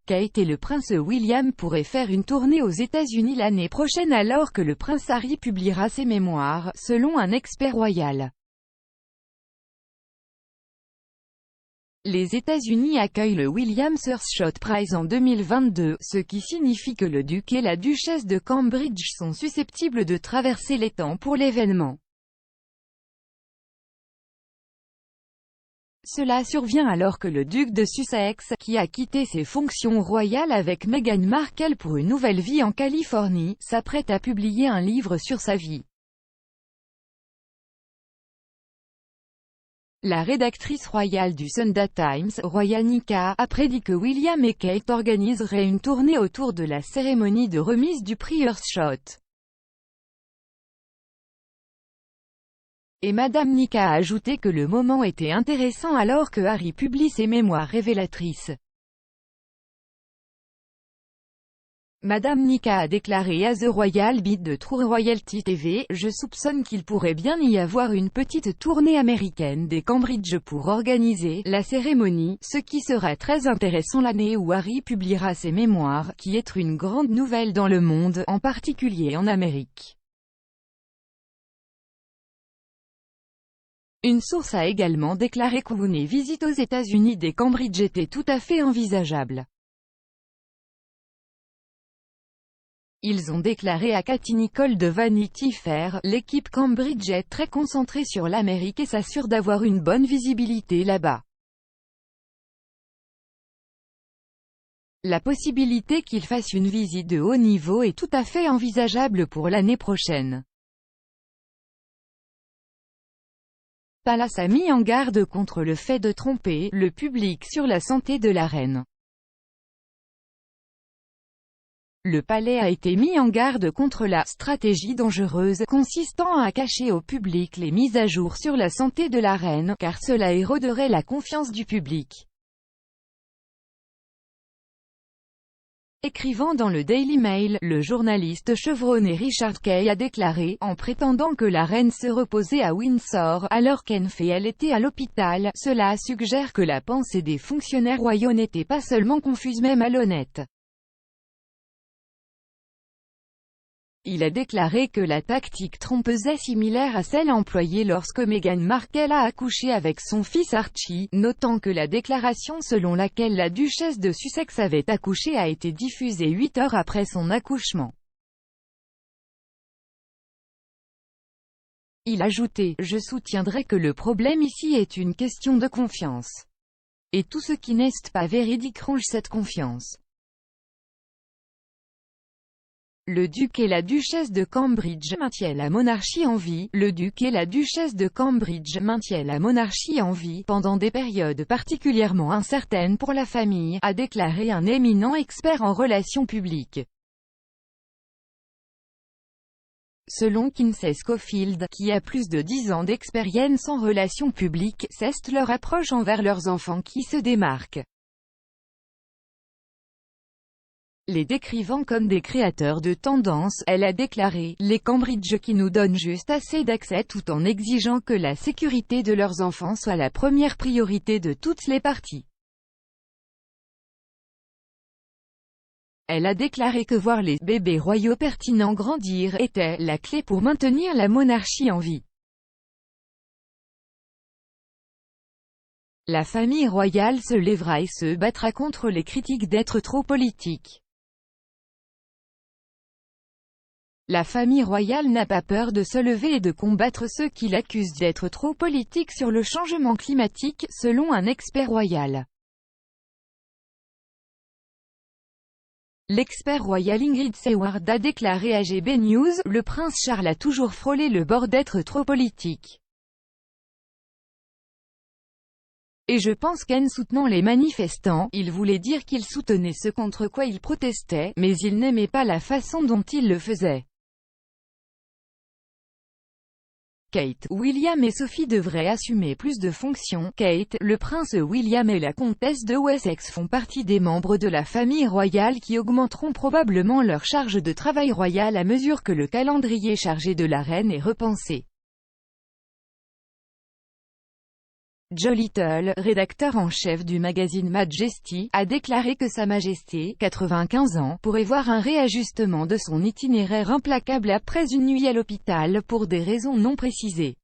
Kate et le prince William pourraient faire une tournée aux États-Unis l'année prochaine alors que le prince Harry publiera ses mémoires, selon un expert royal. Les États-Unis accueillent le William Earthshot Prize en 2022, ce qui signifie que le duc et la duchesse de Cambridge sont susceptibles de traverser les temps pour l'événement. Cela survient alors que le duc de Sussex, qui a quitté ses fonctions royales avec Meghan Markle pour une nouvelle vie en Californie, s'apprête à publier un livre sur sa vie. La rédactrice royale du Sunday Times, Roya Nika, a prédit que William et Kate organiseraient une tournée autour de la cérémonie de remise du prix Earthshot. Et Madame Nika a ajouté que le moment était intéressant alors que Harry publie ses mémoires révélatrices. Madame Nika a déclaré à The Royal Beat de True Royalty TV, « Je soupçonne qu'il pourrait bien y avoir une petite tournée américaine des Cambridge pour organiser la cérémonie, ce qui sera très intéressant l'année où Harry publiera ses mémoires, qui est une grande nouvelle dans le monde, en particulier en Amérique. » Une source a également déclaré qu'une visite aux États-Unis des Cambridge était tout à fait envisageable. Ils ont déclaré à Katie Nicole de Vanity Fair, « L'équipe Cambridge est très concentrée sur l'Amérique et s'assure d'avoir une bonne visibilité là-bas. La possibilité qu'ils fassent une visite de haut niveau est tout à fait envisageable pour l'année prochaine. » Palace a mis en garde contre le fait de tromper le public sur la santé de la reine. Le palais a été mis en garde contre la « stratégie dangereuse » consistant à cacher au public les mises à jour sur la santé de la reine, car cela éroderait la confiance du public. Écrivant dans le Daily Mail, le journaliste chevronné Richard Kay a déclaré, en prétendant que la reine se reposait à Windsor, alors qu'elle était à l'hôpital, cela suggère que la pensée des fonctionnaires royaux n'était pas seulement confuse mais malhonnête. Il a déclaré que la tactique trompeuse est similaire à celle employée lorsque Meghan Markle a accouché avec son fils Archie, notant que la déclaration selon laquelle la duchesse de Sussex avait accouché a été diffusée 8 heures après son accouchement. Il a ajouté, « Je soutiendrai que le problème ici est une question de confiance. Et tout ce qui n'est pas véridique ronge cette confiance. » Le duc et la duchesse de Cambridge maintiennent la monarchie en vie. Le duc et la duchesse de Cambridge maintiennent la monarchie en vie, pendant des périodes particulièrement incertaines pour la famille, a déclaré un éminent expert en relations publiques. Selon Kinsey Schofield, qui a plus de 10 ans d'expérience en relations publiques, c'est leur approche envers leurs enfants qui se démarque. Les décrivant comme des créateurs de tendances, elle a déclaré, « Les Cambridge qui nous donnent juste assez d'accès tout en exigeant que la sécurité de leurs enfants soit la première priorité de toutes les parties. » Elle a déclaré que voir les « bébés royaux pertinents grandir » était « la clé pour maintenir la monarchie en vie ». La famille royale se lèvera et se battra contre les critiques d'être trop politique. La famille royale n'a pas peur de se lever et de combattre ceux qui l'accusent d'être trop politique sur le changement climatique, selon un expert royal. L'expert royal Ingrid Seward a déclaré à GB News, « Le prince Charles a toujours frôlé le bord d'être trop politique. Et je pense qu'en soutenant les manifestants, il voulait dire qu'il soutenait ce contre quoi il protestait, mais il n'aimait pas la façon dont il le faisait. » Kate, William et Sophie devraient assumer plus de fonctions. Kate, le prince William et la comtesse de Wessex font partie des membres de la famille royale qui augmenteront probablement leur charge de travail royal à mesure que le calendrier chargé de la reine est repensé. Joe Little, rédacteur en chef du magazine Majesty, a déclaré que Sa Majesté, 95 ans, pourrait voir un réajustement de son itinéraire implacable après une nuit à l'hôpital pour des raisons non précisées.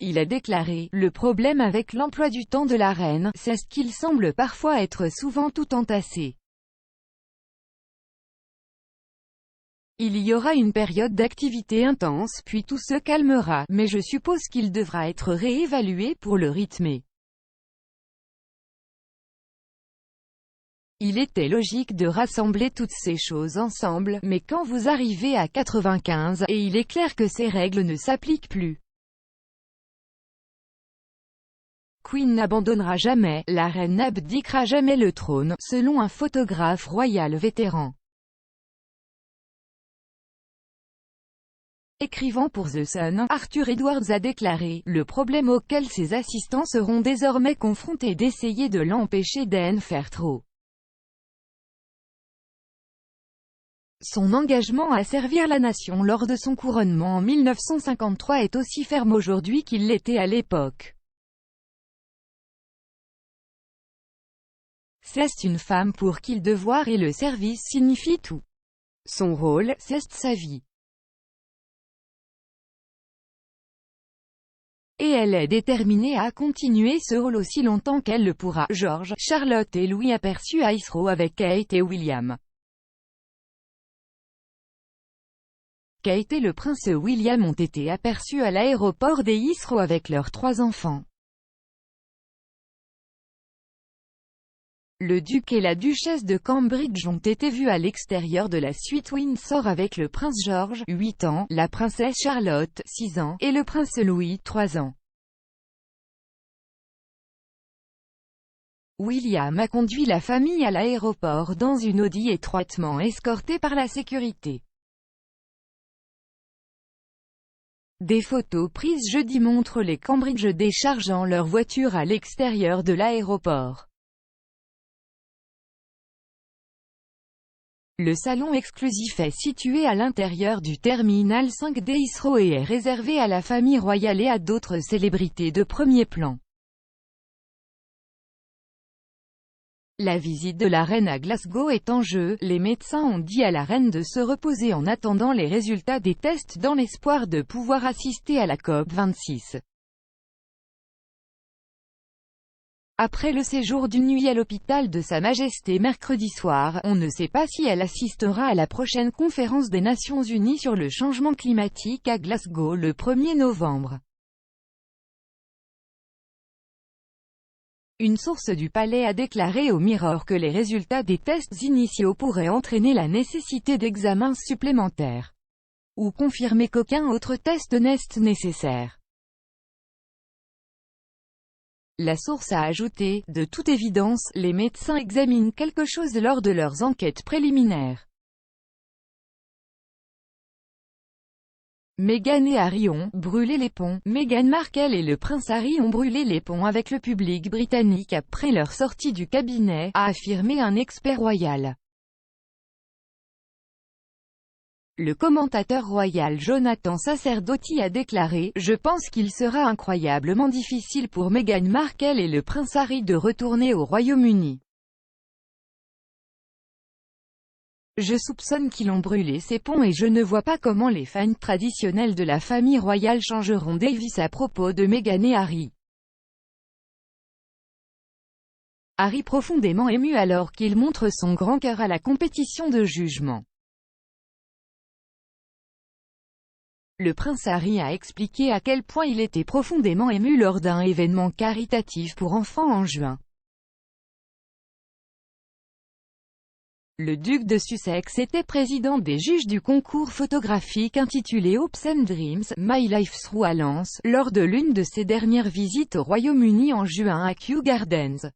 Il a déclaré: « Le problème avec l'emploi du temps de la reine, c'est ce qu'il semble parfois être souvent tout entassé. Il y aura une période d'activité intense puis tout se calmera, mais je suppose qu'il devra être réévalué pour le rythmer. Il était logique de rassembler toutes ces choses ensemble, mais quand vous arrivez à 95, et il est clair que ces règles ne s'appliquent plus. Queen n'abandonnera jamais, la reine n'abdiquera jamais le trône, selon un photographe royal vétéran. » Écrivant pour The Sun, Arthur Edwards a déclaré: « Le problème auquel ses assistants seront désormais confrontés d'essayer de l'empêcher d'en faire trop. Son engagement à servir la nation lors de son couronnement en 1953 est aussi ferme aujourd'hui qu'il l'était à l'époque. C'est une femme pour qui le devoir et le service signifient tout. Son rôle, c'est sa vie. Et elle est déterminée à continuer ce rôle aussi longtemps qu'elle le pourra. » George, Charlotte et Louis aperçus à Heathrow avec Kate et William. Kate et le prince William ont été aperçus à l'aéroport de Heathrow avec leurs 3 enfants. Le duc et la duchesse de Cambridge ont été vus à l'extérieur de la suite Windsor avec le prince George, 8 ans, la princesse Charlotte, 6 ans, et le prince Louis, 3 ans. William a conduit la famille à l'aéroport dans une Audi étroitement escortée par la sécurité. Des photos prises jeudi montrent les Cambridge déchargeant leur voiture à l'extérieur de l'aéroport. Le salon exclusif est situé à l'intérieur du terminal 5 de Heathrow et est réservé à la famille royale et à d'autres célébrités de premier plan. La visite de la reine à Glasgow est en jeu, les médecins ont dit à la reine de se reposer en attendant les résultats des tests dans l'espoir de pouvoir assister à la COP26. Après le séjour d'une nuit à l'hôpital de Sa Majesté mercredi soir, on ne sait pas si elle assistera à la prochaine conférence des Nations Unies sur le changement climatique à Glasgow le 1er novembre. Une source du palais a déclaré au Mirror que les résultats des tests initiaux pourraient entraîner la nécessité d'examens supplémentaires, ou confirmer qu'aucun autre test n'est nécessaire. La source a ajouté: « De toute évidence, les médecins examinent quelque chose lors de leurs enquêtes préliminaires. » Meghan et Harry ont « brûlé les ponts ». Meghan Markle et le prince Harry ont brûlé les ponts avec le public britannique après leur sortie du cabinet, a affirmé un expert royal. Le commentateur royal Jonathan Sacerdoti a déclaré: « Je pense qu'il sera incroyablement difficile pour Meghan Markle et le prince Harry de retourner au Royaume-Uni. Je soupçonne qu'ils ont brûlé ces ponts et je ne vois pas comment les fans traditionnels de la famille royale changeront d'avis à propos de Meghan et Harry. » Harry profondément ému alors qu'il montre son grand cœur à la compétition de jugement. Le prince Harry a expliqué à quel point il était profondément ému lors d'un événement caritatif pour enfants en juin. Le duc de Sussex était président des juges du concours photographique intitulé Hopes and Dreams, My Life Through à Lens, lors de l'une de ses dernières visites au Royaume-Uni en juin à Kew Gardens.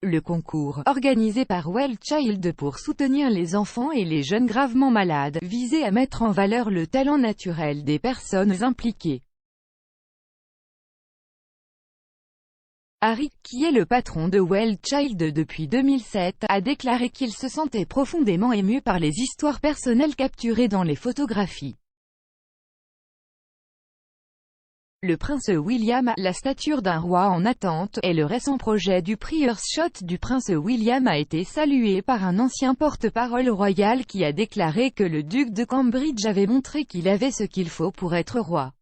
Le concours, organisé par Well Child pour soutenir les enfants et les jeunes gravement malades, visait à mettre en valeur le talent naturel des personnes impliquées. Harry, qui est le patron de Well Child depuis 2007, a déclaré qu'il se sentait profondément ému par les histoires personnelles capturées dans les photographies. Le prince William, la stature d'un roi en attente, et le récent projet du Prieur's Shot du prince William a été salué par un ancien porte-parole royal qui a déclaré que le duc de Cambridge avait montré qu'il avait ce qu'il faut pour être roi.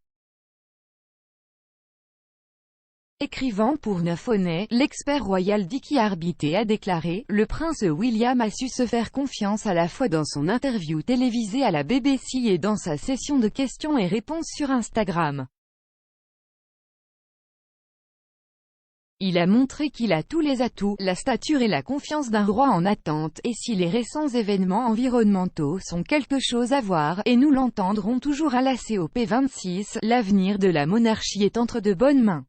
Écrivant pour 9 l'expert royal Dicky Arbité a déclaré « Le prince William a su se faire confiance à la fois dans son interview télévisée à la BBC et dans sa session de questions et réponses sur Instagram. Il a montré qu'il a tous les atouts, la stature et la confiance d'un roi en attente, et si les récents événements environnementaux sont quelque chose à voir, et nous l'entendrons toujours à la COP26, l'avenir de la monarchie est entre de bonnes mains. »